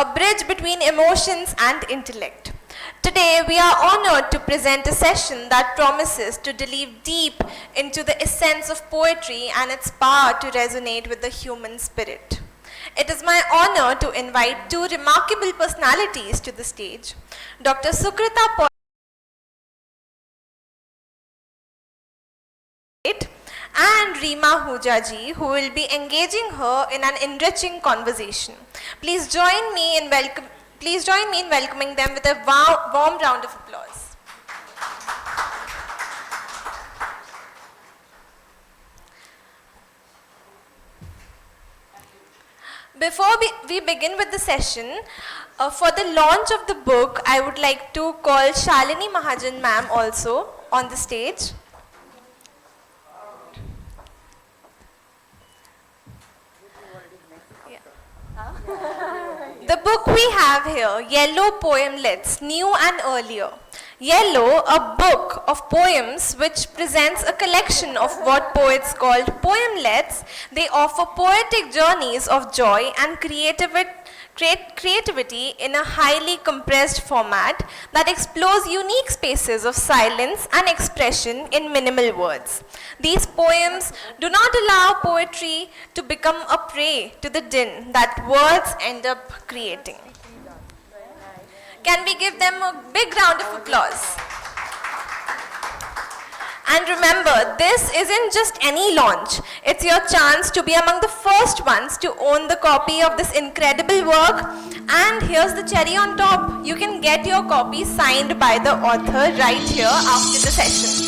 a bridge between emotions and intellect. Today, we are honored to present a session that promises to delve deep into the essence of poetry and its power to resonate with the human spirit. It is my honor to invite two remarkable personalities to the stage, Dr. Sukrita Paul and Rima Hooja ji, who will be engaging her in an enriching conversation. Please join me in welcoming them with a warm round of applause. Before we begin with the session, for the launch of the book, I would like to call Shalini Mahajan ma'am also on the stage. The book we have here, Yellow Poemlets, New and Earlier. Yellow, a book of poems which presents a collection of what poets called poemlets. They offer poetic journeys of joy and creativity in a highly compressed format that explores unique spaces of silence and expression in minimal words. These poems do not allow poetry to become a prey to the din that words end up creating. Can we give them a big round of applause? And remember, this isn't just any launch. It's your chance to be among the first ones to own the copy of this incredible work. And here's the cherry on top. You can get your copy signed by the author right here after the session.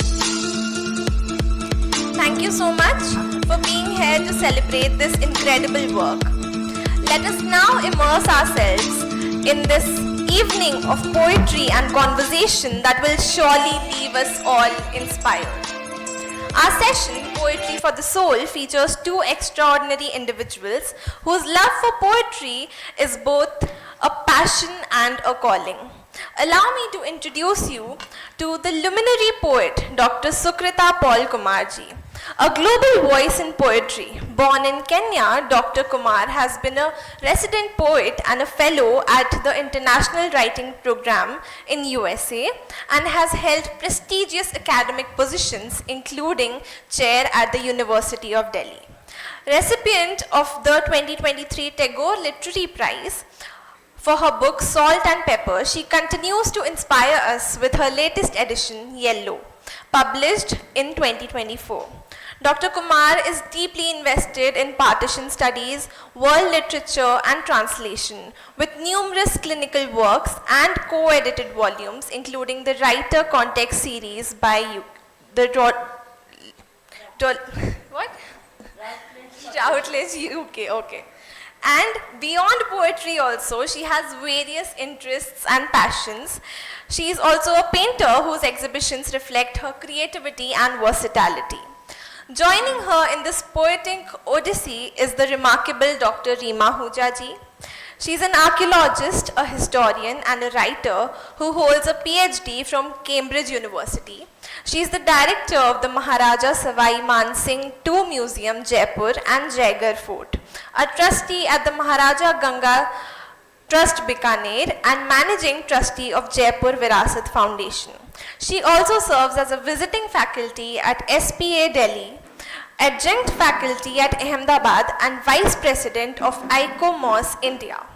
Thank you so much for being here to celebrate this incredible work. Let us now immerse ourselves in this evening of poetry and conversation that will surely leave us all inspired. Our session, Poetry for the Soul, features two extraordinary individuals whose love for poetry is both a passion and a calling. Allow me to introduce you to the luminary poet, Dr. Sukrita Paul Kumar ji. A global voice in poetry. Born in Kenya, Dr. Kumar has been a resident poet and a fellow at the International Writing Program in USA and has held prestigious academic positions including chair at the University of Delhi. Recipient of the 2023 Tagore Literary Prize for her book Salt and Pepper, she continues to inspire us with her latest edition, Yellow, published in 2024. Dr. Kumar is deeply invested in partition studies, world literature and translation, with numerous clinical works and co-edited volumes, including the Writer Context series by Routledge UK, okay. And beyond poetry also, she has various interests and passions. She is also a painter whose exhibitions reflect her creativity and versatility. Joining her in this poetic odyssey is the remarkable Dr. Rima Hooja ji. She is an archaeologist, a historian and a writer who holds a PhD from Cambridge University. She is the director of the Maharaja Savai Man Singh II Museum, Jaipur and Jaigarh Fort, a trustee at the Maharaja Ganga Trust Bikaner and managing trustee of Jaipur Virasat Foundation. She also serves as a visiting faculty at SPA Delhi, adjunct faculty at Ahmedabad and vice president of ICOMOS India.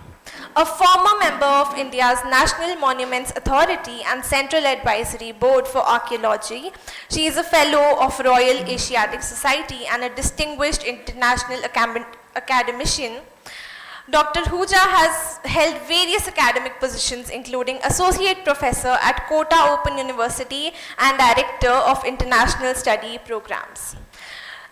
A former member of India's National Monuments Authority and Central Advisory Board for Archaeology, she is a fellow of Royal Asiatic Society and a distinguished international academician. Dr. Hooja has held various academic positions including Associate Professor at Kota Open University and Director of International Study Programs.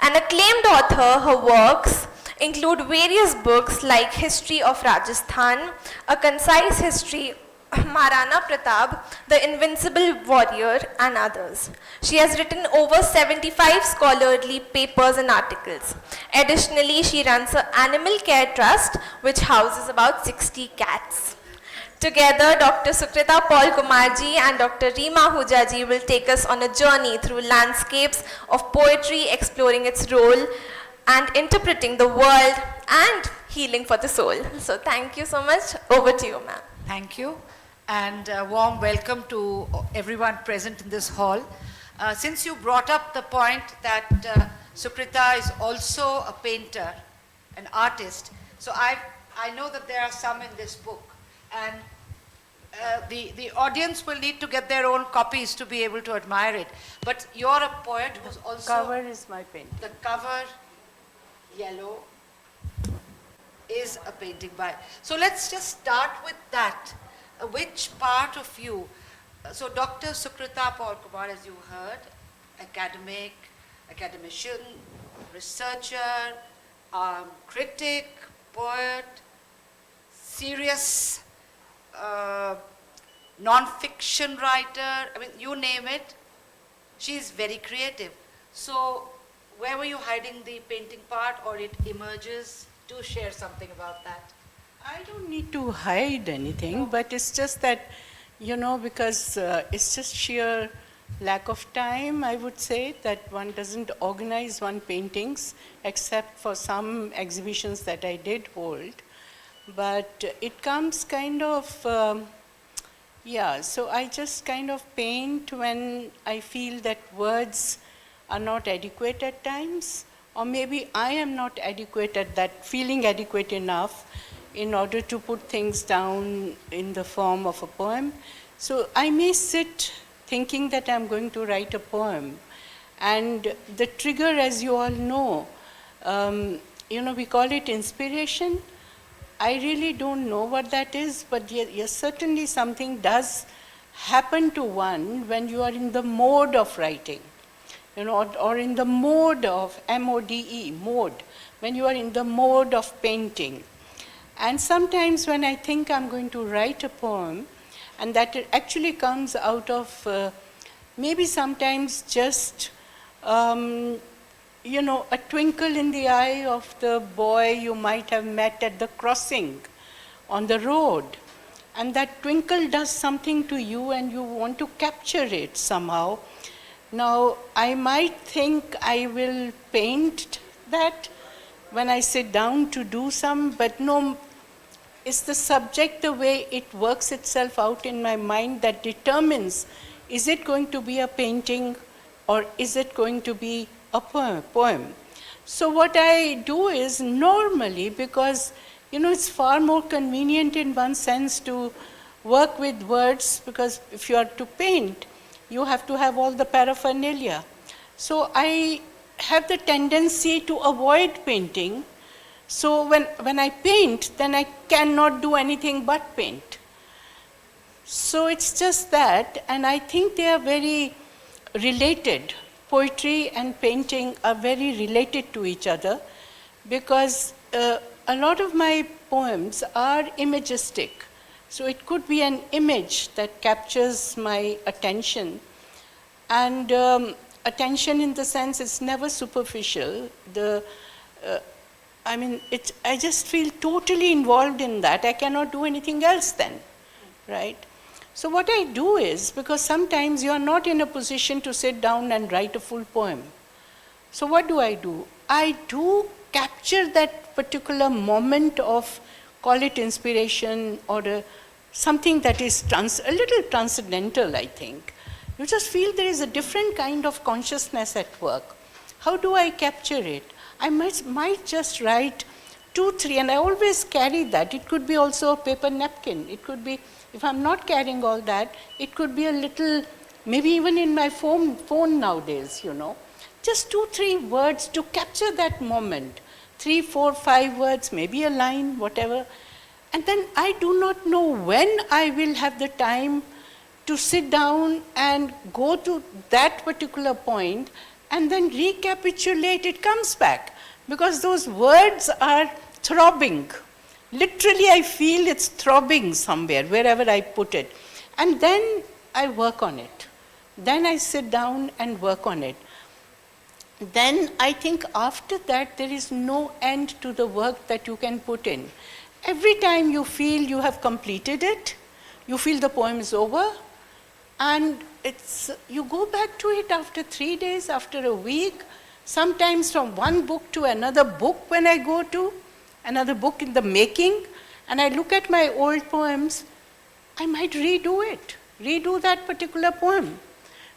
An acclaimed author, her works include various books like History of Rajasthan, A Concise History, Maharana Pratap, The Invincible Warrior, and others. She has written over 75 scholarly papers and articles. Additionally, she runs an animal care trust which houses about 60 cats. Together, Dr. Sukrita Paul Kumar ji and Dr. Rima Hooja ji will take us on a journey through landscapes of poetry, exploring its role and interpreting the world and healing for the soul. So thank you so much. Over to you, ma'am. Thank you, and a warm welcome to everyone present in this hall. Since you brought up the point that Sukrita is also a painter, an artist, so I know that there are some in this book, and the audience will need to get their own copies to be able to admire it. But you're a poet who's also... Cover is my painting. The cover, yellow, is a painting by... So let's just start with that. Which part of you... So Dr. Sukrita Paul Kumar, as you heard, academician, researcher, critic, poet, serious non-fiction writer, I mean, you name it, she's very creative. So where were you hiding the painting part, or it emerges? Do share something about that. I don't need to hide anything, but it's just that, you know, because it's just sheer lack of time, I would say, that one doesn't organize one paintings, except for some exhibitions that I did hold. But it comes kind of, yeah, so I just kind of paint when I feel that words are not adequate at times, or maybe I am not adequate at that, feeling adequate enough in order to put things down in the form of a poem. So I may sit thinking that I'm going to write a poem, and the trigger, as you all know, you know, we call it inspiration. I really don't know what that is, but yes, certainly something does happen to one when you are in the mode of writing, you know, or in the mode of M-O-D-E, mode, when you are in the mode of painting. And sometimes when I think I'm going to write a poem, and that it actually comes out of maybe sometimes just, you know, a twinkle in the eye of the boy you might have met at the crossing on the road. And that twinkle does something to you and you want to capture it somehow. Now, I might think I will paint that when I sit down to do some, but no, it's the subject, the way it works itself out in my mind that determines, is it going to be a painting or is it going to be a poem? So what I do is normally, because you know it's far more convenient in one sense to work with words, because if you are to paint, you have to have all the paraphernalia. So I have the tendency to avoid painting. So when I paint, then I cannot do anything but paint. So it's just that, and I think they are very related. Poetry and painting are very related to each other, because a lot of my poems are imagistic. So it could be an image that captures my attention, and attention in the sense it's never superficial. I mean, I just feel totally involved in that. I cannot do anything else then, right? So what I do is, because sometimes you are not in a position to sit down and write a full poem. So what do? I do capture that particular moment of, call it inspiration, or something that is a little transcendental, I think. You just feel there is a different kind of consciousness at work. How do I capture it? I might just write 2, 3, and I always carry that. It could be also a paper napkin. It could be, if I'm not carrying all that, it could be a little, maybe even in my phone nowadays, you know. Just 2, 3 words to capture that moment. 3, 4, 5 words, maybe a line, whatever. And then I do not know when I will have the time to sit down and go to that particular point and then recapitulate. It comes back, because those words are throbbing. Literally, I feel it's throbbing somewhere, wherever I put it. And then I work on it. Then I sit down and work on it. Then I think after that, there is no end to the work that you can put in. Every time you feel you have completed it, you feel the poem is over, and you go back to it after 3 days, after a week, sometimes from one book to another book when I go to, another book in the making, and I look at my old poems, I might redo that particular poem.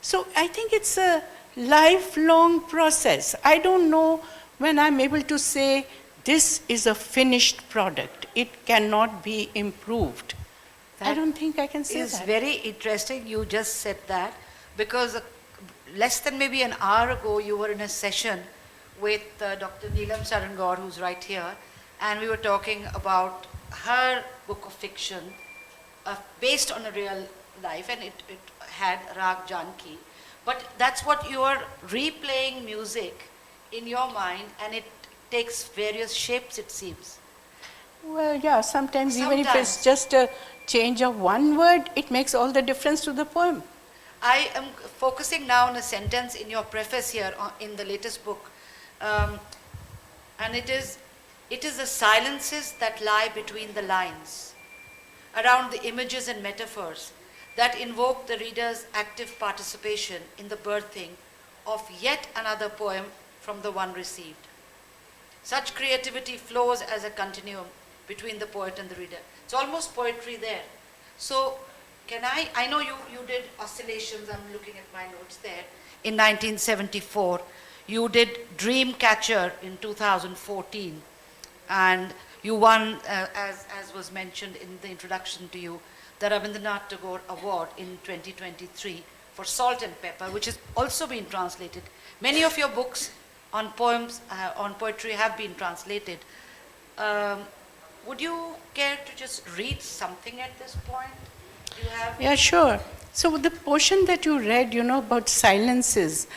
So I think it's a lifelong process. I don't know when I'm able to say, this is a finished product. It cannot be improved. I don't think I can say that. It's very interesting you just said that, because less than maybe an hour ago you were in a session with Dr. Neelam Sarangor, who's right here, and we were talking about her book of fiction based on a real life, and it had Rag Janki. But that's what you are replaying music in your mind, and it takes various shapes, it seems. Well, yeah, sometimes even if it's just a change of one word, it makes all the difference to the poem. I am focusing now on a sentence in your preface here in the latest book, and it is the silences that lie between the lines, around the images and metaphors that invoke the reader's active participation in the birthing of yet another poem from the one received. Such creativity flows as a continuum between the poet and the reader. It's almost poetry there. So I know you did Oscillations, I'm looking at my notes there, in 1974. You did Dreamcatcher in 2014. And you won, as was mentioned in the introduction to you, the Rabindranath Tagore Award in 2023 for Salt and Pepper, which has also been translated. Many of your books on poems, on poetry have been translated. Would you care to just read something at this point? Do you have? Yeah, sure. So the portion that you read, about silences,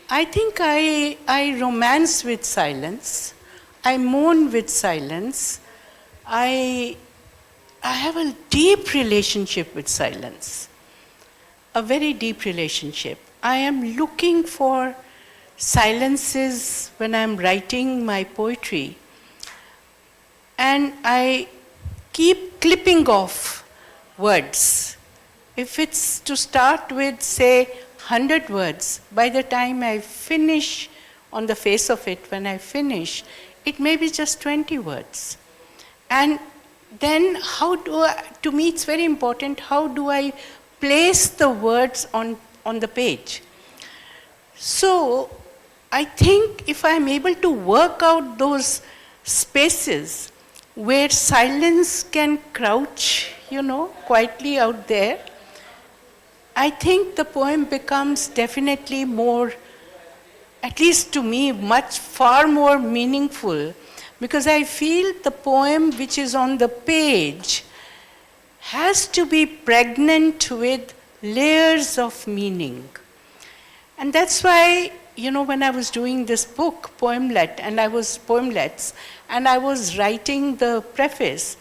I think I romance with silence. I mourn with silence. I have a deep relationship with silence, a very deep relationship. I am looking for silences when I'm writing my poetry. And I keep clipping off words. If it's to start with, say, 100 words, by the time I finish on the face of it, when I finish, it may be just 20 words. And then to me it's very important, how do I place the words on the page? So I think if I'm able to work out those spaces where silence can crouch, quietly out there, I think the poem becomes definitely more, at least to me, far more meaningful, because I feel the poem which is on the page has to be pregnant with layers of meaning. And that's why, when I was doing this book, Poemlets, and I was writing the preface,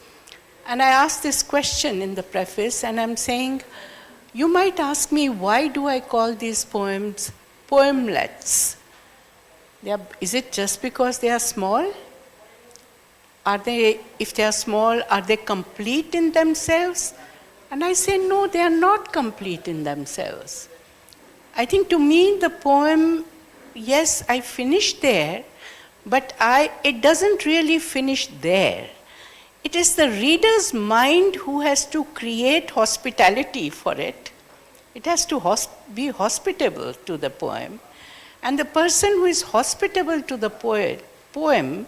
and I asked this question in the preface, and I'm saying, you might ask me, why do I call these poems poemlets? Is it just because they are small? If they are small, are they complete in themselves? And I say, no, they are not complete in themselves. I think to me, the poem, yes, I finished there, but it doesn't really finish there. It is the reader's mind who has to create hospitality for it. It has to be hospitable to the poem. And the person who is hospitable to the poem,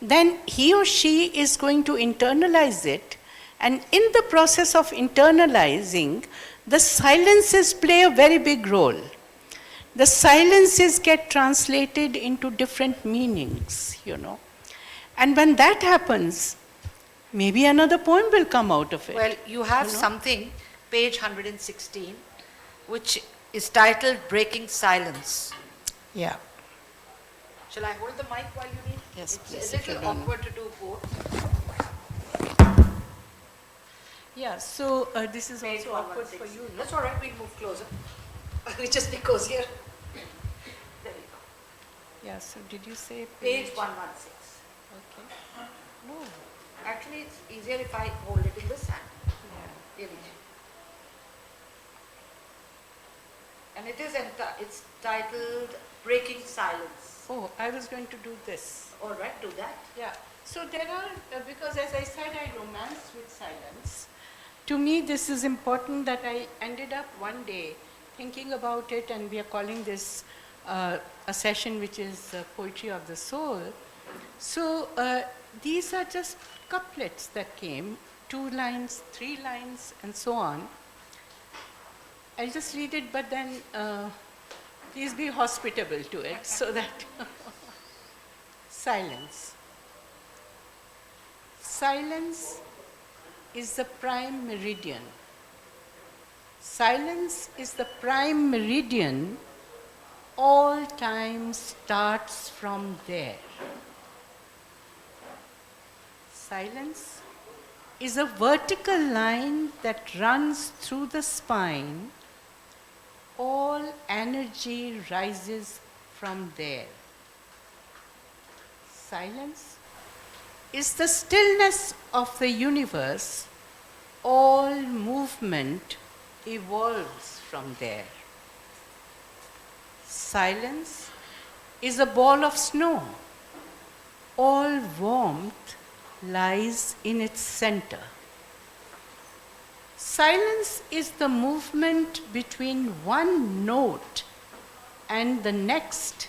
then he or she is going to internalize it. And in the process of internalizing, the silences play a very big role. The silences get translated into different meanings, And when that happens, maybe another poem will come out of it. Well, you have something, page 116, which is titled Breaking Silence. Yeah. Shall I hold the mic while you read? Yes, It's a little awkward to do both. Yeah, so this is Page also awkward for 116. you. That's all right, we'll move closer. We just be cozier. There we go. Yeah, so did you say Page 116. Okay. No. Actually, it's easier if I hold it in this hand. Yeah. Really. And it's titled Breaking Silence. Oh, I was going to do this. All right, do that. Yeah. So there are, because as I said, I romance with silence. To me, this is important that I ended up one day thinking about it, and we are calling this a session which is Poetry of the Soul. So these are just couplets that came, 2 lines, 3 lines, and so on. I'll just read it, but then please be hospitable to it so that silence. Silence is the prime meridian. Silence is the prime meridian. All time starts from there. Silence is a vertical line that runs through the spine. All energy rises from there. Silence is the stillness of the universe. All movement evolves from there. Silence is a ball of snow. All warmth lies in its center. Silence is the movement between one note and the next.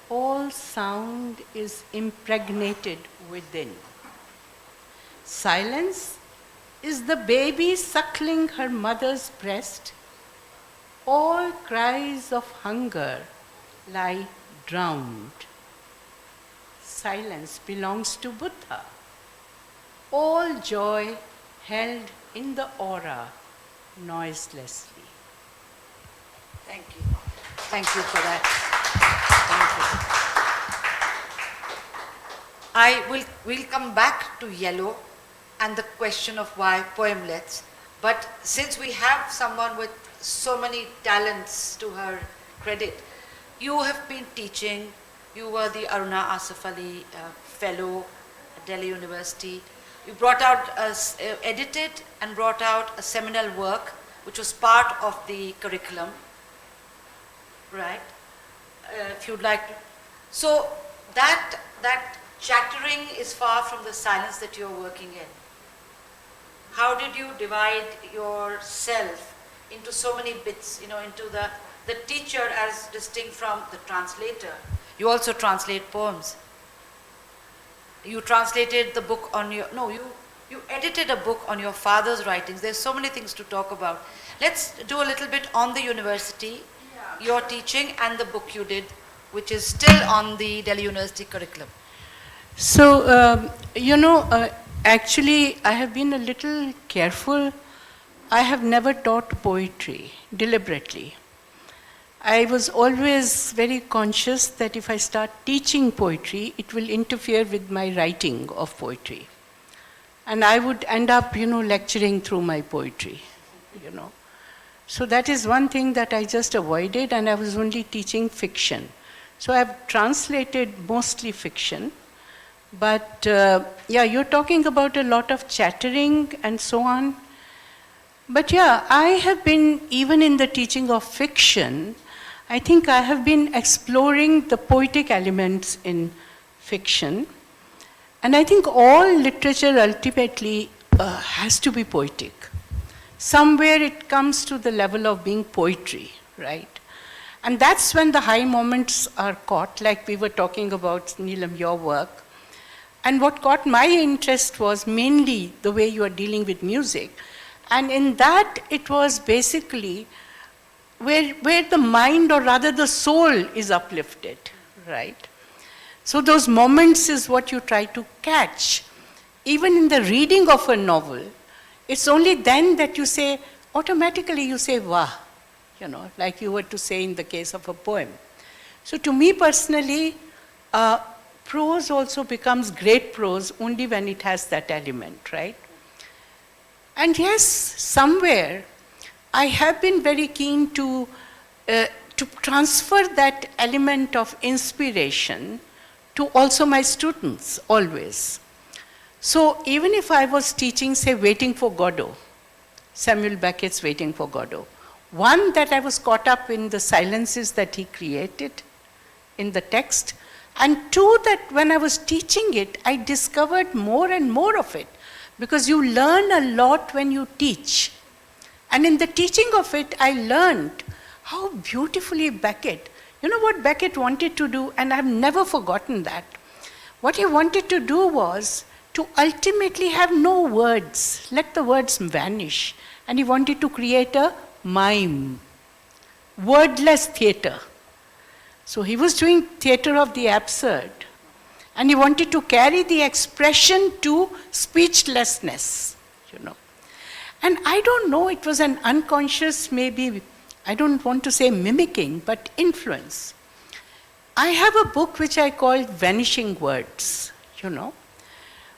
All sound is impregnated within. Silence is the baby suckling her mother's breast. All cries of hunger lie drowned. Silence belongs to Buddha. All joy held in the aura noiselessly. Thank you. Thank you for that. Thank you. We'll come back to yellow and the question of why poemlets. But since we have someone with so many talents to her credit, you have been teaching. You were the Aruna Asif Ali Fellow at Delhi University. You brought out, edited and brought out a seminal work which was part of the curriculum, right? If you'd like to. So that chattering is far from the silence that you're working in. How did you divide yourself into so many bits, into the teacher as distinct from the translator? You also translate poems. You translated the book on your, you edited a book on your father's writings. There's so many things to talk about. Let's do a little bit on the university, your teaching, and the book you did, which is still on the Delhi University curriculum. So, actually, I have been a little careful. I have never taught poetry deliberately. I was always very conscious that if I start teaching poetry, it will interfere with my writing of poetry. And I would end up, lecturing through my poetry, So that is one thing that I just avoided, and I was only teaching fiction. So I've translated mostly fiction. But you're talking about a lot of chattering and so on. But I have been, even in the teaching of fiction, I think I have been exploring the poetic elements in fiction. And I think all literature ultimately has to be poetic. Somewhere it comes to the level of being poetry, right? And that's when the high moments are caught, like we were talking about, Neelam, your work. And what caught my interest was mainly the way you are dealing with music. And in that, it was basically where the mind, or rather the soul, is uplifted, right? So those moments is what you try to catch. Even in the reading of a novel, it's only then that you say, automatically you say, wah, like you were to say in the case of a poem. So to me personally, prose also becomes great prose only when it has that element, right? And yes, somewhere, I have been very keen to transfer that element of inspiration to also my students, always. So even if I was teaching, say, Waiting for Godot, Samuel Beckett's Waiting for Godot, one that I was caught up in the silences that he created in the text, and two, that when I was teaching it, I discovered more and more of it, because you learn a lot when you teach. And in the teaching of it, I learned how beautifully Beckett, you know what Beckett wanted to do, and I've never forgotten that. What he wanted to do was to ultimately have no words, let the words vanish. And he wanted to create a mime, wordless theater. So he was doing theater of the absurd. And he wanted to carry the expression to speechlessness, you know. And I don't know, it was an unconscious, maybe, I don't want to say mimicking, but influence. I have a book which I call Vanishing Words, you know,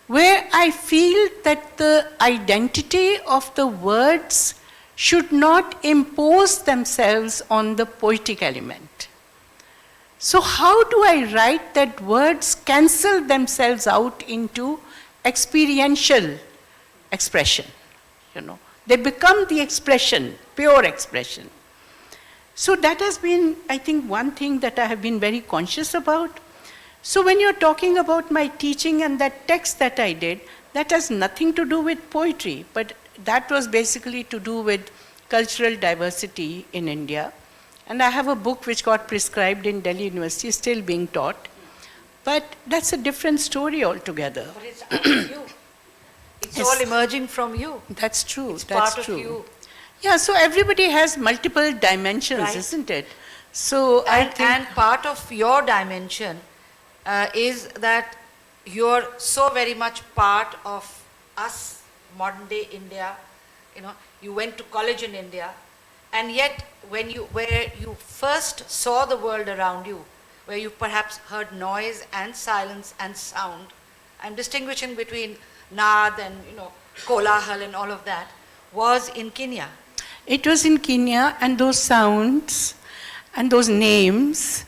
where I feel that the identity of the words should not impose themselves on the poetic element. So how do I write that words cancel themselves out into experiential expression? You know, they become the expression, pure expression. So that has been, I think, one thing that I have been very conscious about. So when you're talking about my teaching and that text that I did, that has nothing to do with poetry, but that was basically to do with cultural diversity in India. And I have a book which got prescribed in Delhi University, still being taught. But that's a different story altogether. But it's out of you. It's all emerging from you. That's true. It's that's part true. of you. Yeah, so everybody has multiple dimensions, Right. isn't it? So I think And part of your dimension is that you're so very much part of us, modern day India. You know, you went to college in India, and yet where you first saw the world around you, where you perhaps heard noise and silence and sound, I'm distinguishing between Naad and, you know, Kolahal and all of that, was in Kenya. it was in Kenya, and those sounds and those names,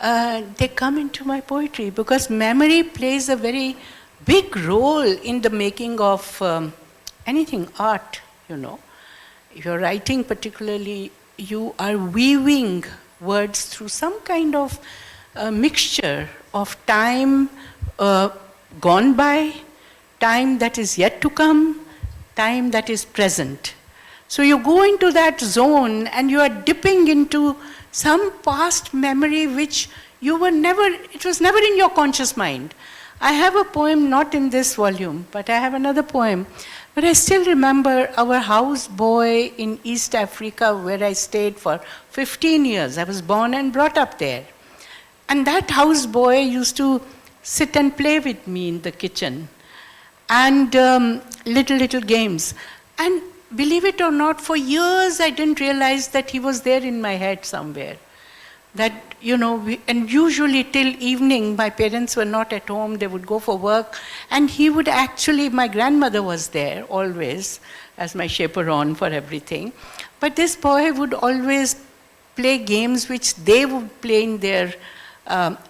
they come into my poetry because memory plays a very big role in the making of anything, art, you know. If you're writing particularly, you are weaving words through some kind of mixture of time gone by, time that is yet to come, time that is present. So you go into that zone and you are dipping into some past memory which you were never, it was never in your conscious mind. I have a poem, not in this volume, but I have another poem. But I still remember our houseboy in East Africa where I stayed for 15 years. I was born and brought up there. And that houseboy used to sit and play with me in the kitchen. And little games. And believe it or not, for years I didn't realize that he was there in my head somewhere. That, you know, and usually till evening, my parents were not at home, they would go for work, and he would actually, my grandmother was there always as my chaperone for everything. But this boy would always play games which they would play in their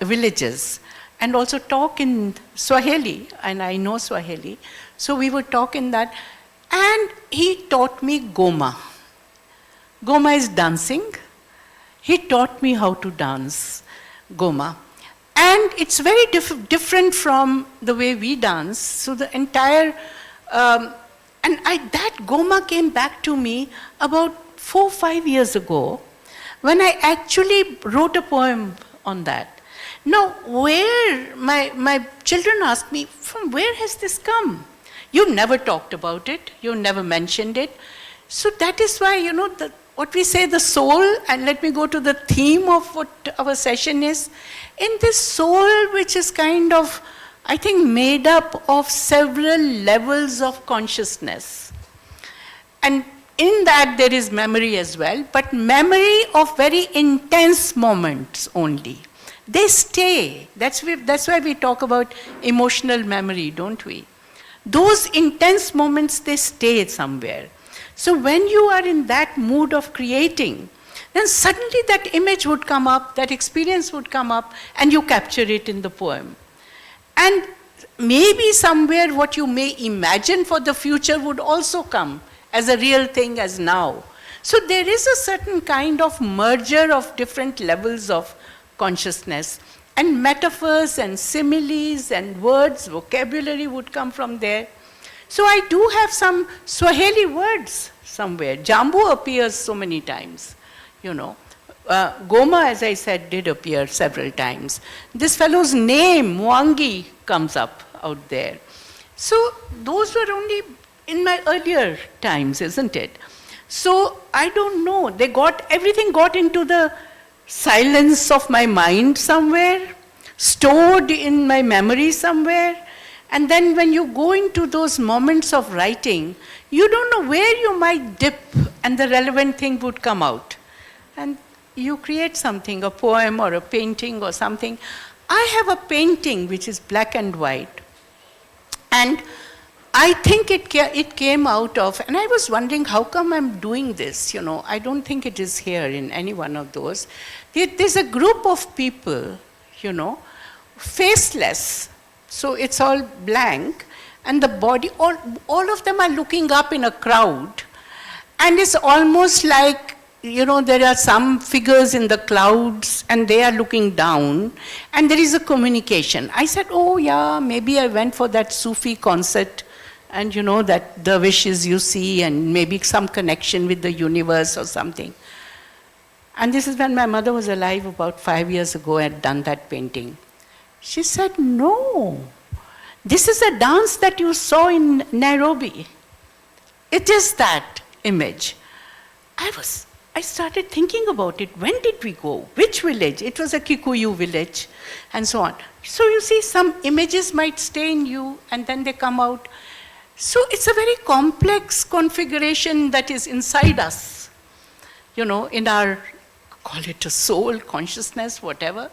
villages, and also talk in Swahili, and I know Swahili, so we would talk in that. And he taught me Goma. Goma is dancing. He taught me how to dance Goma. And it's very different from the way we dance. So the entire, that Goma came back to me about 4 or 5 years ago when I actually wrote a poem on that. Now, where, my children ask me, from where has this come? You've never talked about it, you've never mentioned it. So that is why, you know, what we say, the soul, and let me go to the theme of what our session is. In this soul, which is kind of, I think, made up of several levels of consciousness. And in that there is memory as well, but memory of very intense moments only. They stay. That's why we talk about emotional memory, don't we? Those intense moments, they stay somewhere. So when you are in that mood of creating, then suddenly that image would come up, that experience would come up, and you capture it in the poem. And maybe somewhere what you may imagine for the future would also come as a real thing as now. So there is a certain kind of merger of different levels of consciousness. And metaphors and similes and words, vocabulary would come from there. So I do have some Swahili words somewhere. Jambu appears so many times, you know. Goma, as I said, did appear several times. This fellow's name, Mwangi, comes up out there. So those were only in my earlier times, isn't it? So I don't know, everything got into the silence of my mind somewhere, stored in my memory somewhere, and then when you go into those moments of writing, you don't know where you might dip and the relevant thing would come out. And you create something, a poem or a painting or something. I have a painting which is black and white, and I think it came out of, and I was wondering how come I'm doing this, you know. I don't think it is here in any one of those. There's a group of people, you know, faceless, so it's all blank, and the body, all of them are looking up in a crowd, and it's almost like, you know, there are some figures in the clouds and they are looking down and there is a communication. I said, oh yeah, maybe I went for that Sufi concert and you know, that dervishes you see and maybe some connection with the universe or something. And this is when my mother was alive about 5 years ago and had done that painting. She said, no, this is a dance that you saw in Nairobi. It is that image. I started thinking about it. When did we go? Which village? It was a Kikuyu village, and so on. So you see, some images might stay in you, and then they come out. So it's a very complex configuration that is inside us, you know, in our, call it a soul, consciousness, whatever.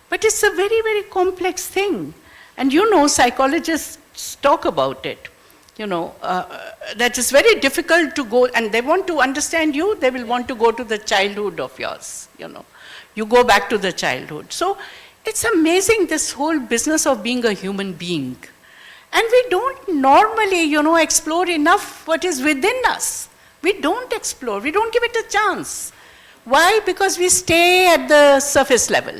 But it's a very, very complex thing. And you know, psychologists talk about it. You know, that is very difficult to go, and they want to understand you, they will want to go to the childhood of yours, you know. You go back to the childhood. So it's amazing, this whole business of being a human being. And we don't normally, you know, explore enough what is within us. We don't explore, we don't give it a chance. Why? Because we stay at the surface level.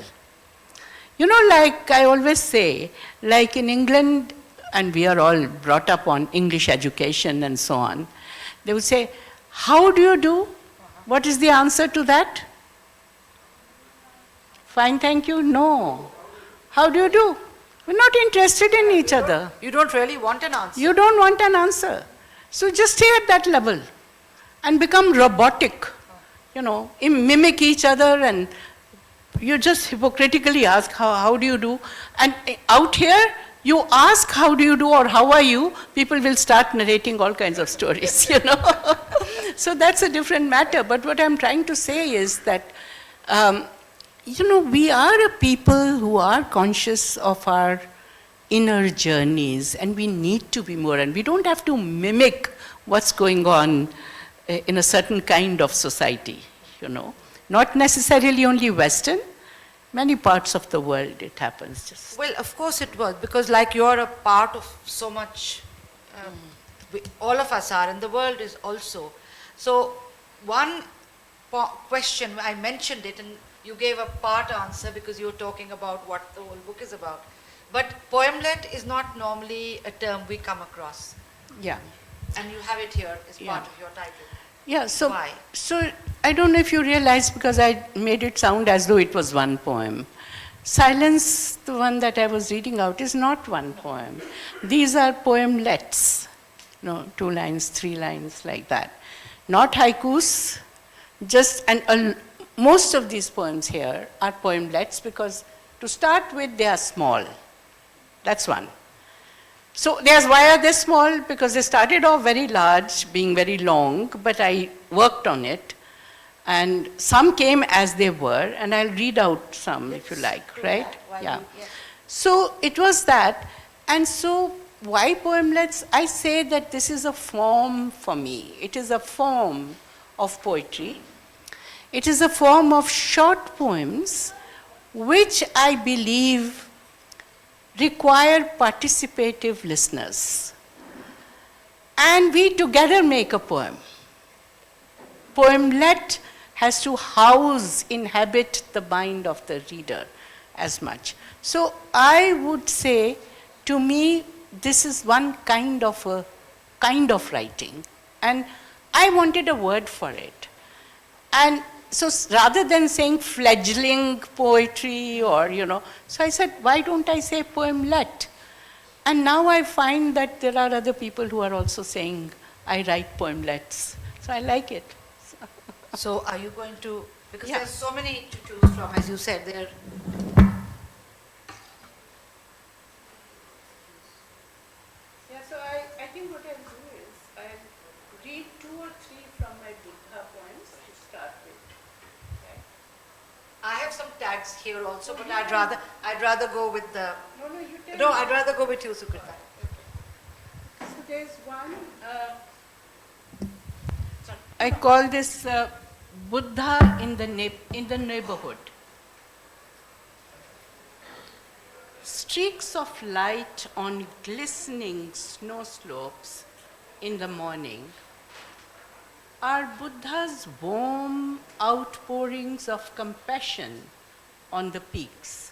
You know, like I always say, like in England, and we are all brought up on English education and so on, they would say, how do you do? What is the answer to that? Fine, thank you, no. How do you do? We're not interested in each other. You don't really want an answer. You don't want an answer. So just stay at that level and become robotic, you know, mimic each other, and you just hypocritically ask, how do you do? And out here, you ask how do you do or how are you, people will start narrating all kinds of stories, you know. So that's a different matter. But what I'm trying to say is that, you know, we are a people who are conscious of our inner journeys, and we need to be more, and we don't have to mimic what's going on in a certain kind of society, you know. Not necessarily only Western, many parts of the world it happens just. Well, of course it was, because like you're a part of so much, all of us are, and the world is also. So one question, I mentioned it and you gave a part answer because you were talking about what the whole book is about. But poemlet is not normally a term we come across. Yeah. And you have it here as part of your title. Yeah, so, Why? So I don't know if you realize, because I made it sound as though it was one poem. Silence, the one that I was reading out, is not one poem. These are poemlets, you know, 2 lines, 3 lines, like that. Not haikus, just, and most of these poems here are poemlets because to start with, they are small. That's one. So why are they small? Because they started off very large, being very long, but I worked on it. And some came as they were, and I'll read out some if you like, right? Yeah. So it was that. And so why poemlets? I say that this is a form for me. It is a form of poetry. It is a form of short poems, which I believe require participative listeners. And we together make a poem. Poemlet has to house, inhabit the mind of the reader as much. So I would say, to me, this is one kind of writing, and I wanted a word for it. And so rather than saying fledgling poetry or, so I said, why don't I say poemlet? And now I find that there are other people who are also saying, I write poemlets. So I like it. So are you going to, because Yeah. there's so many to choose from, as you said, there. Yeah, so I think what I'll do is I'll read 2 or 3 from my Buddha poems to start with. Okay? I have some tags here also, but I'd rather go with the, No, you tell no, me. I'd rather go with you, Sukrita. So there's one, I call this Buddha in the neighborhood. Streaks of light on glistening snow slopes in the morning are Buddha's warm outpourings of compassion on the peaks.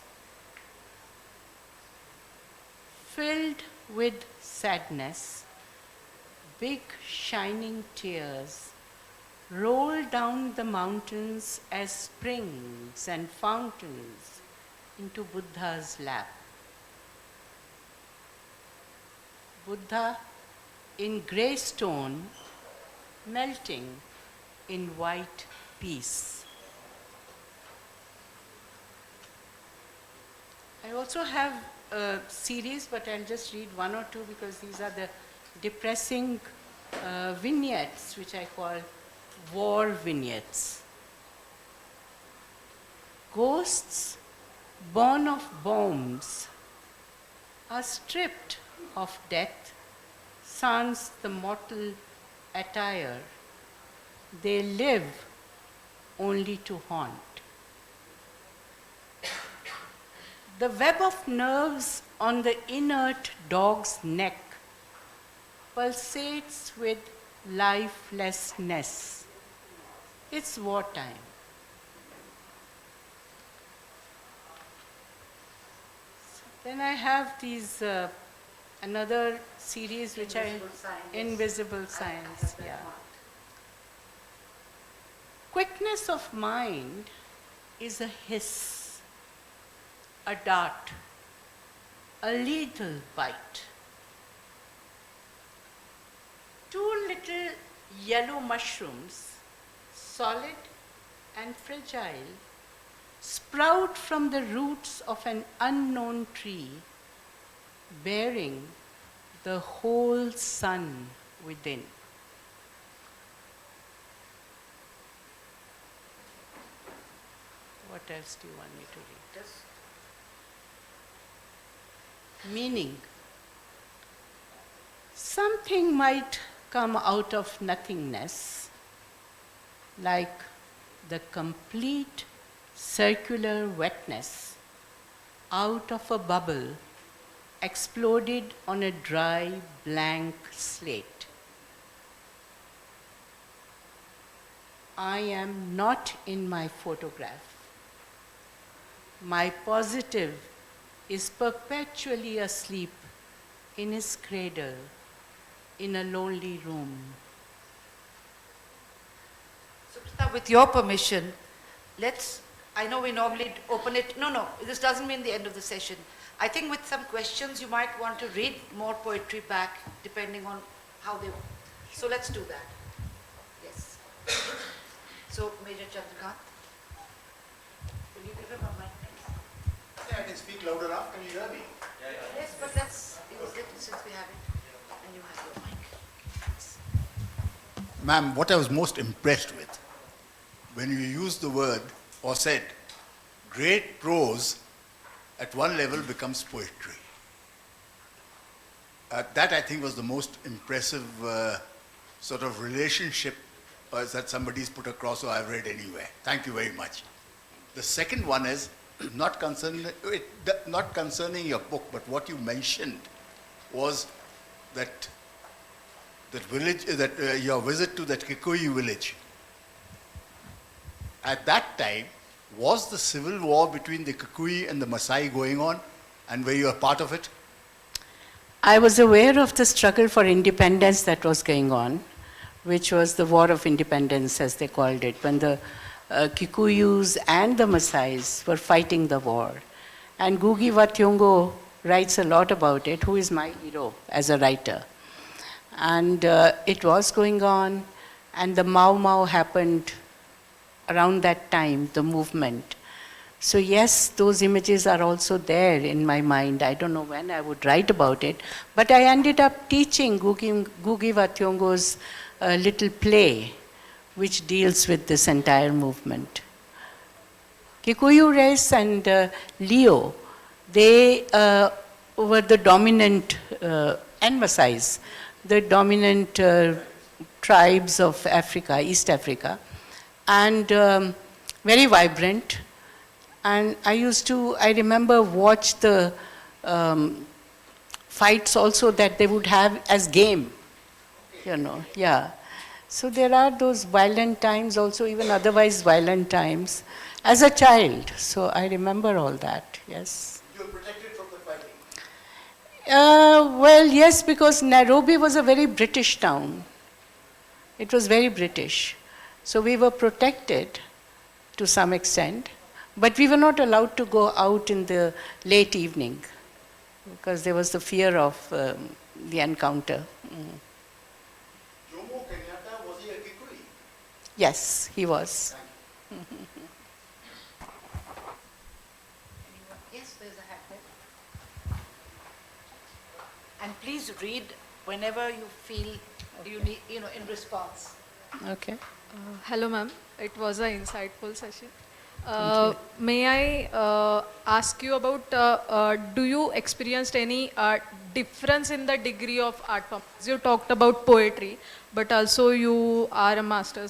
Filled with sadness, big shining tears roll down the mountains as springs and fountains into Buddha's lap. Buddha in grey stone, melting in white peace. I also have a series, but I'll just read 1 or 2 because these are the depressing vignettes, which I call war vignettes. Ghosts born of bombs are stripped of death, sans the mortal attire. They live only to haunt. The web of nerves on the inert dog's neck pulsates with lifelessness. It's wartime. Then I have these another series which Invisible Science. Yeah. Quickness of mind is a hiss, a dart, a lethal bite. 2 little yellow mushrooms, solid and fragile, sprout from the roots of an unknown tree, bearing the whole sun within. What else do you want me to read? Meaning. Something might come out of nothingness, like the complete circular wetness out of a bubble exploded on a dry, blank slate. I am not in my photograph. My positive is perpetually asleep in his cradle in a lonely room. Sukrita, with your permission, I know we normally open it. No, this doesn't mean the end of the session. I think with some questions you might want to read more poetry back depending on how they want. So let's do that. Yes. So, Major Chandrakant, will you give him a mic, please? Yeah, I can speak loud enough. Can you hear me? Yes, but let's use it since we have it. And you have your mic. Thanks. Ma'am, what I was most impressed with, when you used the word or said, great prose at one level becomes poetry. That I think was the most impressive sort of relationship that somebody's put across or I've read anywhere. Thank you very much. The second one is not concerning your book, but what you mentioned was that village, your visit to that Kikuyu village. At that time, was the civil war between the Kikuyu and the Maasai going on, and were you a part of it? I was aware of the struggle for independence that was going on, which was the War of Independence, as they called it, when the Kikuyus and the Maasais were fighting the war. And Ngugi wa Thiong'o writes a lot about it, who is my hero as a writer. And it was going on, and the Mau Mau happened around that time, the movement. So yes, those images are also there in my mind. I don't know when I would write about it, but I ended up teaching Ngugi wa Thiong'o's little play, which deals with this entire movement. Kikuyu race and Leo, they were the dominant, and Maasais, the dominant tribes of Africa, East Africa, and very vibrant. And I remember watch the fights also that they would have as game, yeah. So there are those violent times also, even otherwise violent times, as a child. So I remember all that, yes. You were protected from the fighting? Well, yes, because Nairobi was a very British town. It was very British. So we were protected to some extent, but we were not allowed to go out in the late evening because there was the fear of the encounter. Jomo Kenyatta, was he a Kikuyu? Yes, he was. Yes, there's a hat there. And please read whenever you feel you need, in response. Okay. Hello, ma'am. It was an insightful session. May I ask you about, do you experienced any difference in the degree of art form? You talked about poetry, but also you are a master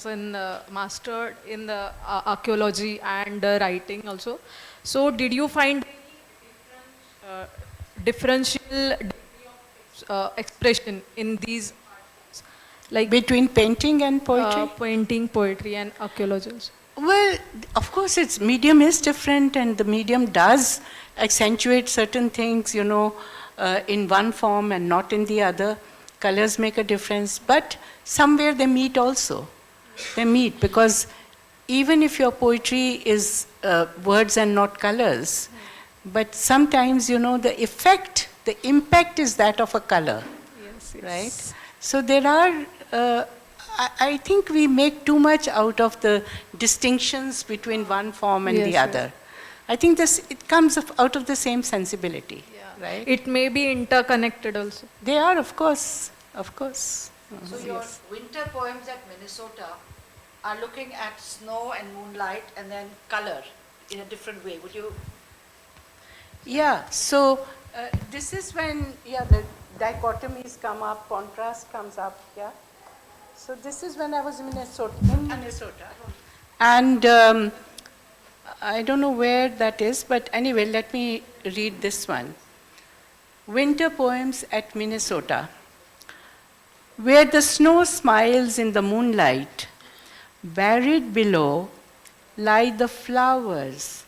in the archaeology and writing also. So did you find any differential degree of expression in these art forms? Like Between painting and poetry? painting, poetry and archaeology also. Well, of course, its medium is different, and the medium does accentuate certain things, in one form and not in the other. Colors make a difference, but somewhere they meet also. They meet because even if your poetry is words and not colors, but sometimes, the effect, the impact is that of a color, Yes, yes. right? So there are, I think we make too much out of the distinctions between one form and the Yes, other. I think it comes out of the same sensibility, Yeah. right? It may be interconnected also. They are, of course, of course. So your winter poems at Minnesota are looking at snow and moonlight and then color in a different way. Would you? Yeah, so this is when, the dichotomies come up, contrast comes up, yeah. So this is when I was in Minnesota. And I don't know where that is, but anyway, let me read this one. Winter poems at Minnesota. Where the snow smiles in the moonlight, buried below lie the flowers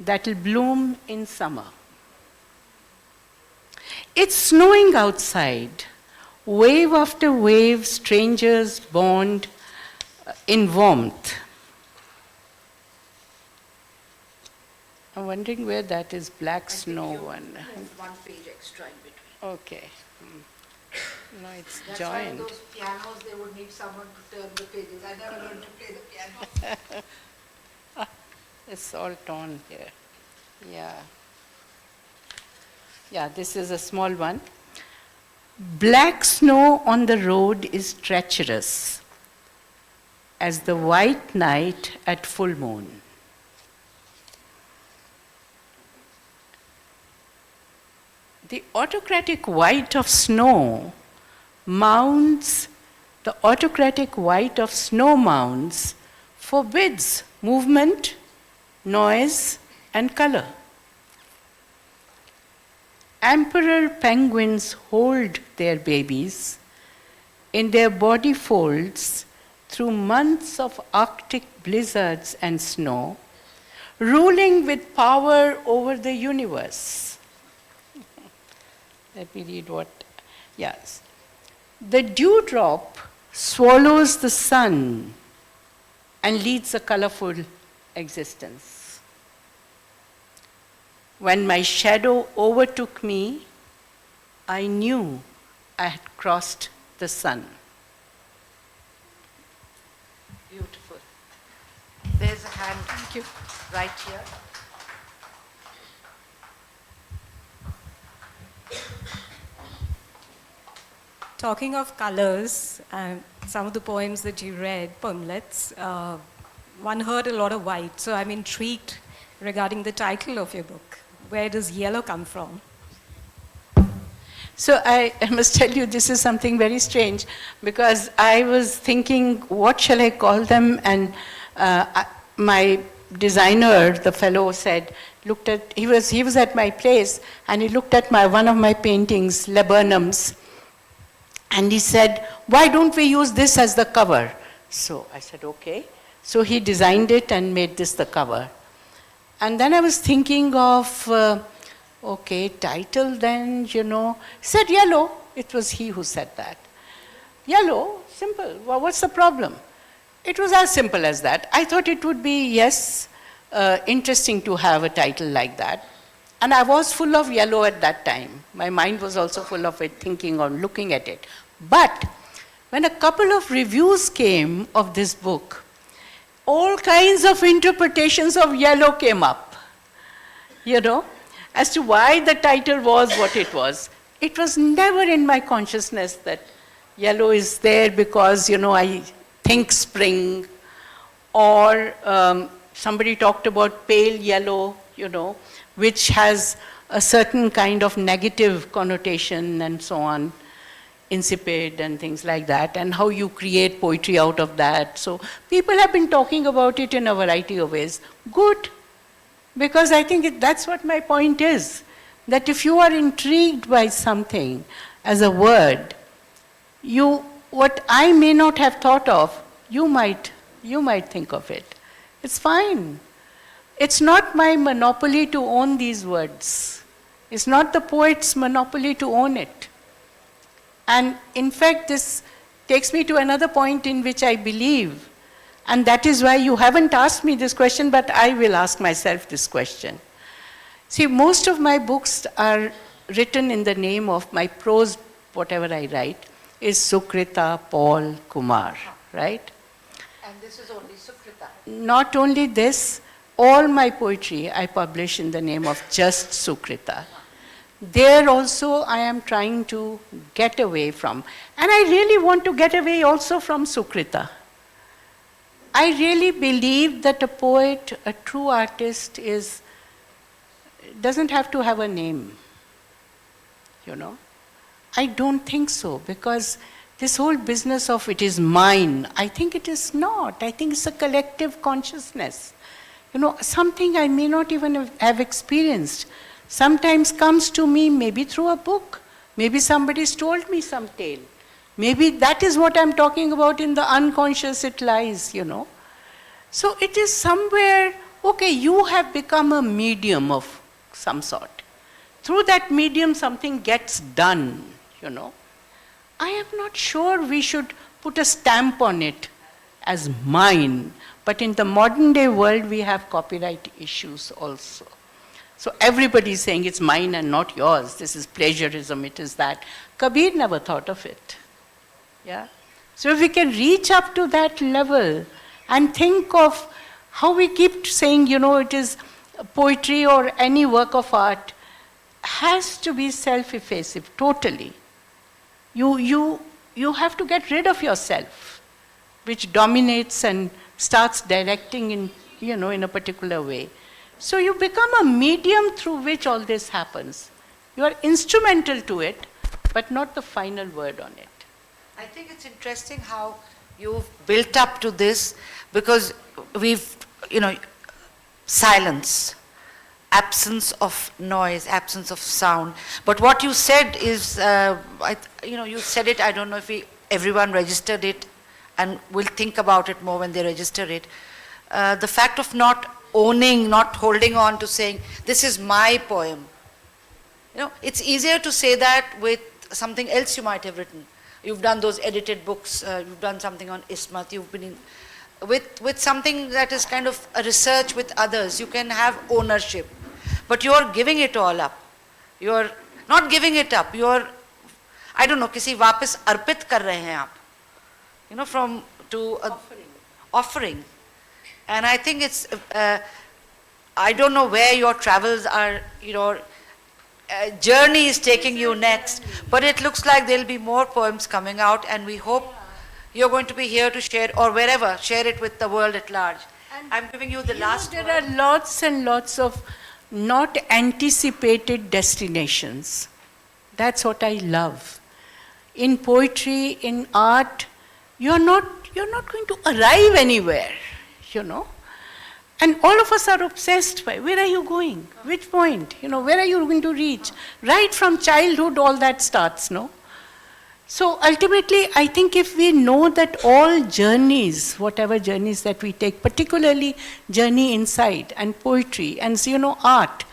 that'll bloom in summer. It's snowing outside. Wave after wave, strangers bond in warmth. I'm wondering where that is, black snow one. There's one page extra in between. Okay. No, it's That's why joined. those pianos, they would need someone to turn the pages. I never learned to play the piano. It's all torn here. Yeah. Yeah, this is a small one. Black snow on the road is treacherous as the white night at full moon. The autocratic white of snow mounds, forbids movement, noise, and color. Emperor penguins hold their babies. In their body folds, through months of Arctic blizzards and snow, ruling with power over the universe. Let me read what, yes. The dewdrop swallows the sun and leads a colorful existence. When my shadow overtook me, I knew I had crossed the sun. Beautiful. There's a hand. Thank you. Right here. Talking of colors, some of the poems that you read, poemlets, one heard a lot of white, so I'm intrigued regarding the title of your book. Where does yellow come from? So I must tell you, this is something very strange, because I was thinking, what shall I call them? And my designer, the fellow, said, he was at my place, and he looked at one of my paintings, Laburnums, and he said, why don't we use this as the cover? So I said, okay. So he designed it and made this the cover. And then I was thinking of, okay, title then, He said yellow. It was he who said that. Yellow, simple. Well, what's the problem? It was as simple as that. I thought it would be, yes, interesting to have a title like that. And I was full of yellow at that time. My mind was also full of it, thinking on looking at it. But when a couple of reviews came of this book, all kinds of interpretations of yellow came up, as to why the title was what it was. It was never in my consciousness that yellow is there because, I think spring, or somebody talked about pale yellow, which has a certain kind of negative connotation and so on, insipid and things like that, and how you create poetry out of that. So people have been talking about it in a variety of ways. Good, because I think that's what my point is, that if you are intrigued by something as a word, what I may not have thought of, you might think of it. It's fine. It's not my monopoly to own these words. It's not the poet's monopoly to own it. And in fact, this takes me to another point in which I believe, and that is why you haven't asked me this question, but I will ask myself this question. See, most of my books are written in the name of my prose, whatever I write, is Sukrita Paul Kumar, right? And this is only Sukrita. Not only this, all my poetry I publish in the name of just Sukrita. There also I am trying to get away from, and I really want to get away also from Sukrita. I really believe that a poet, a true artist doesn't have to have a name, I don't think so, because this whole business of it is mine, I think it is not. I think it's a collective consciousness. Something I may not even have experienced sometimes comes to me maybe through a book. Maybe somebody's told me some tale. Maybe that is what I'm talking about, in the unconscious it lies, So it is somewhere, okay, you have become a medium of some sort. Through that medium something gets done, I am not sure we should put a stamp on it as mine, but in the modern day world we have copyright issues also. So everybody is saying it's mine and not yours. This is plagiarism, it is that. Kabir never thought of it. Yeah? So if we can reach up to that level and think of how we keep saying, it is poetry or any work of art has to be self-effacing, totally. You have to get rid of yourself, which dominates and starts directing in a particular way. So you become a medium through which all this happens. You are instrumental to it, but not the final word on it. I think it's interesting how you've built up to this, because we've, silence, absence of noise, absence of sound. But what you said is, you said it, I don't know if everyone registered it. and will think about it more when they register it. The fact of not owning, not holding on to saying, this is my poem. It's easier to say that with something else you might have written. You've done those edited books, you've done something on Ismat, you've been in, with something that is kind of a research with others, you can have ownership. But you're giving it all up. You're not giving it up, you're, I don't know, किसी वापस अर्पित कर रहे हैं आप. From to offering. And I think it's, I don't know where your travels are, your journey is taking you next, but it looks like there'll be more poems coming out, and we hope you're going to be here to share, or wherever, share it with the world at large. I'm giving you the last There word. are lots and lots of not anticipated destinations. That's what I love. In poetry, in art, you're not going to arrive anywhere, And all of us are obsessed by, where are you going? Which point? Where are you going to reach? Right from childhood, all that starts, no? So ultimately, I think if we know that all journeys, whatever journeys that we take, particularly journey inside and poetry and art,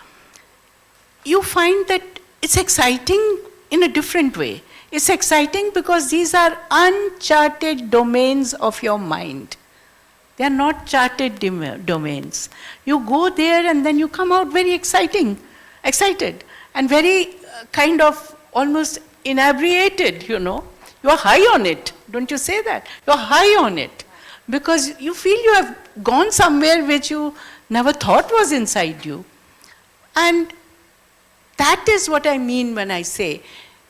you find that it's exciting in a different way. It's exciting because these are uncharted domains of your mind. They are not charted domains. You go there and then you come out very excited and very kind of almost inebriated, You are high on it. Don't you say that? You are high on it because you feel you have gone somewhere which you never thought was inside you. And that is what I mean when I say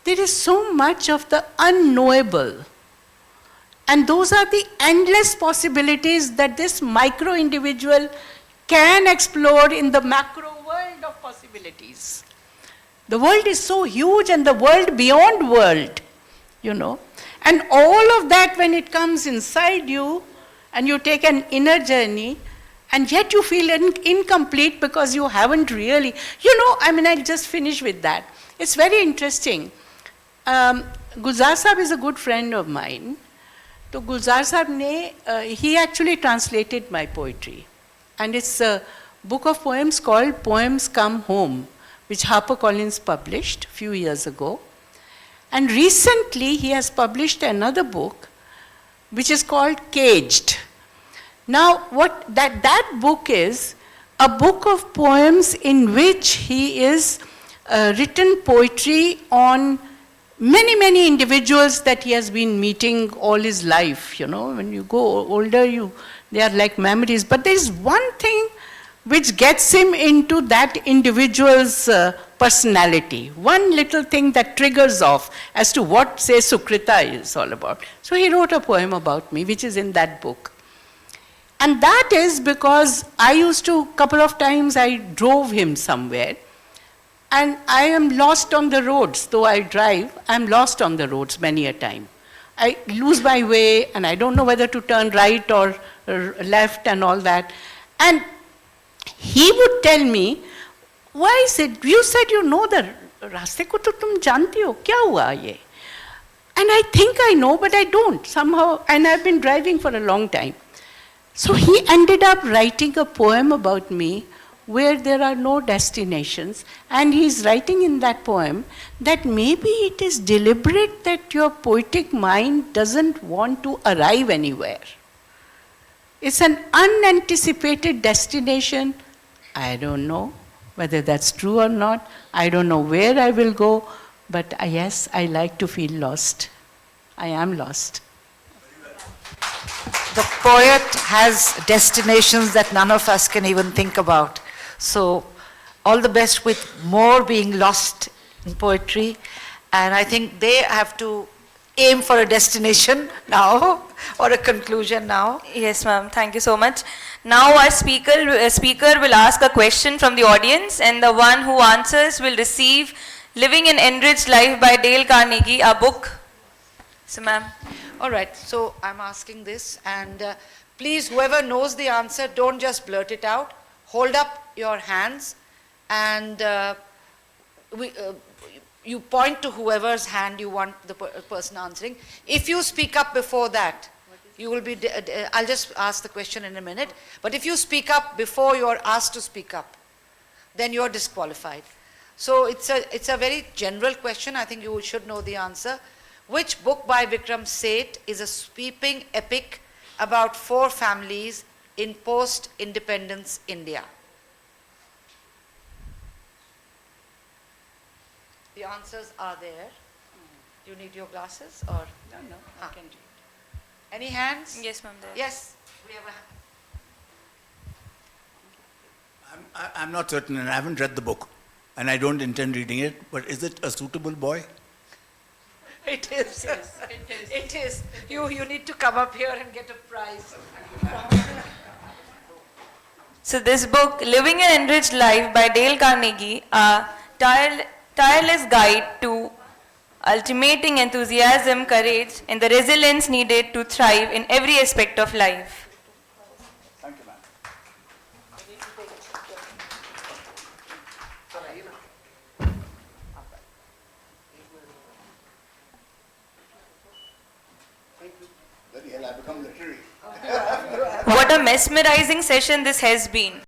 there is so much of the unknowable. And those are the endless possibilities that this micro-individual can explore in the macro world of possibilities. The world is so huge and the world beyond world, And all of that when it comes inside you and you take an inner journey and yet you feel incomplete because you haven't really, I'll just finish with that. It's very interesting. Gulzar Sahab is a good friend of mine. So Gulzar Sahab he actually translated my poetry. And it's a book of poems called Poems Come Home, which HarperCollins published a few years ago. And recently he has published another book, which is called Caged. Now what that book is, a book of poems in which he is written poetry on many individuals that he has been meeting all his life. When you go older, they are like memories. But there is one thing which gets him into that individual's personality. One little thing that triggers off as to what, say, Sukrita is all about. So he wrote a poem about me, which is in that book. And that is because couple of times I drove him somewhere. And I am lost on the roads. Though I drive, I'm lost on the roads many a time. I lose my way and I don't know whether to turn right or left and all that. And he would tell me, why is it, you said you know the raste ko to tum janti ho, kya hua ye? And I think I know, but I don't somehow, and I've been driving for a long time. So he ended up writing a poem about me where there are no destinations, and he's writing in that poem that maybe it is deliberate that your poetic mind doesn't want to arrive anywhere. It's an unanticipated destination. I don't know whether that's true or not. I don't know where I will go, but yes, I like to feel lost. I am lost. The poet has destinations that none of us can even think about. So all the best with more being lost in poetry. And I think they have to aim for a destination now or a conclusion now. Yes, ma'am. Thank you so much. Now our speaker will ask a question from the audience, and the one who answers will receive Living an Enriched Life by Dale Carnegie, a book. So, ma'am. All right. So I'm asking this, and please, whoever knows the answer, don't just blurt it out. Hold up your hands, and you point to whoever's hand you want the person answering. If you speak up before that, you will be, I'll just ask the question in a minute, but if you speak up before you're asked to speak up, then you're disqualified. So it's a very general question, I think you should know the answer. Which book by Vikram Seth is a sweeping epic about 4 families in post-independence India? The answers are there. Do you need your glasses or? No, I can do it. Any hands? Yes, ma'am. There. Yes, we have a I'm not certain, and I haven't read the book, and I don't intend reading it, but is it a suitable boy? It is. It is. You need to come up here and get a prize. So this book, Living an Enriched Life by Dale Carnegie, a tireless guide to ultimating enthusiasm, courage, and the resilience needed to thrive in every aspect of life. Thank you, ma'am. Bloody hell, I've become literary. What a mesmerizing session this has been.